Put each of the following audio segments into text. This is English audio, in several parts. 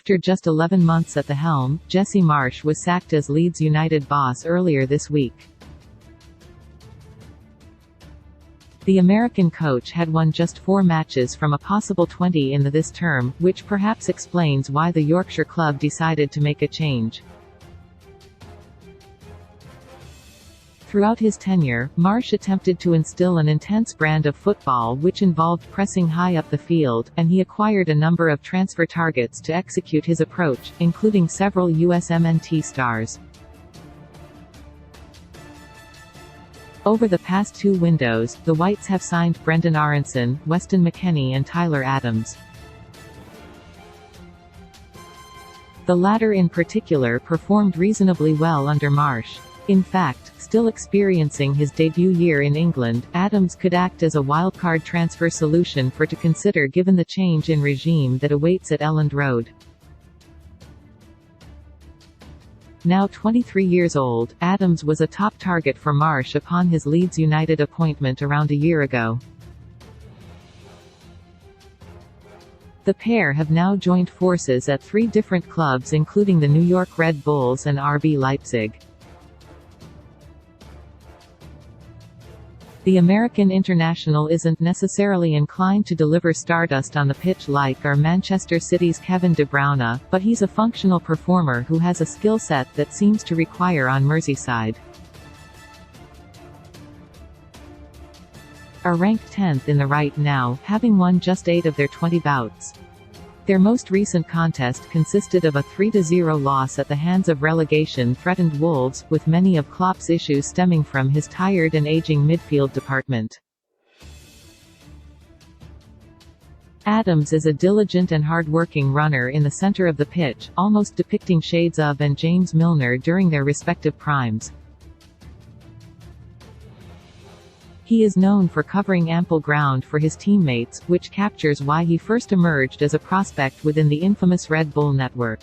After just 11 months at the helm, Jesse Marsch was sacked as Leeds United boss earlier this week. The American coach had won just 4 matches from a possible 20 in this term, which perhaps explains why the Yorkshire club decided to make a change. Throughout his tenure, Marsch attempted to instill an intense brand of football which involved pressing high up the field, and he acquired a number of transfer targets to execute his approach, including several USMNT stars. Over the past 2 windows, the Whites have signed Brenden Aaronson, Weston McKennie and Tyler Adams. The latter in particular performed reasonably well under Marsch. In fact, still experiencing his debut year in England, Adams could act as a wildcard transfer solution to consider given the change in regime that awaits at Elland Road. Now 23 years old, Adams was a top target for Marsch upon his Leeds United appointment around a year ago. The pair have now joined forces at 3 different clubs including the New York Red Bulls and RB Leipzig. The American international isn't necessarily inclined to deliver stardust on the pitch like are Manchester City's Kevin De Bruyne, but he's a functional performer who has a skill set that seems to require on Merseyside. Are ranked 10th in the right now, having won just 8 of their 20 bouts. Their most recent contest consisted of a 3-0 loss at the hands of relegation-threatened Wolves, with many of Klopp's issues stemming from his tired and aging midfield department. Adams is a diligent and hard-working runner in the center of the pitch, almost depicting shades of and James Milner during their respective primes. He is known for covering ample ground for his teammates, which captures why he first emerged as a prospect within the infamous Red Bull network.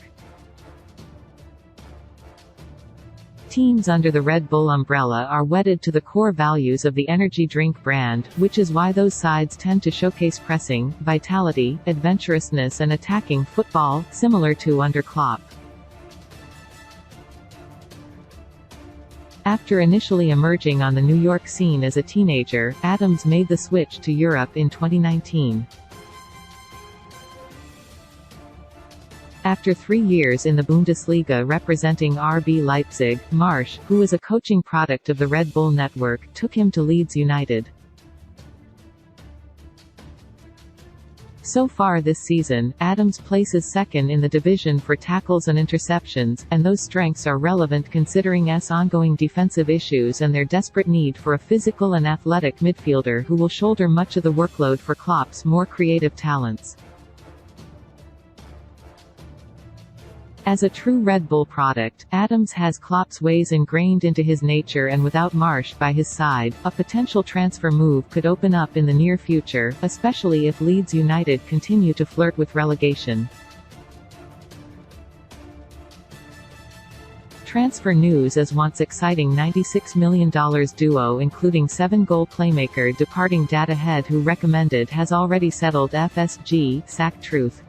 Teams under the Red Bull umbrella are wedded to the core values of the energy drink brand, which is why those sides tend to showcase pressing, vitality, adventurousness and attacking football, similar to under Klopp. After initially emerging on the New York scene as a teenager, Adams made the switch to Europe in 2019. After 3 years in the Bundesliga representing RB Leipzig, Marsch, who is a coaching product of the Red Bull network, took him to Leeds United. So far this season, Adams places second in the division for tackles and interceptions, and those strengths are relevant considering ongoing defensive issues and their desperate need for a physical and athletic midfielder who will shoulder much of the workload for Klopp's more creative talents. As a true Red Bull product, Adams has Klopp's ways ingrained into his nature, and without Marsch by his side, a potential transfer move could open up in the near future, especially if Leeds United continue to flirt with relegation. Transfer news: as once exciting $96 million duo including 7-goal playmaker departing data head who recommended has already settled FSG, sack truth.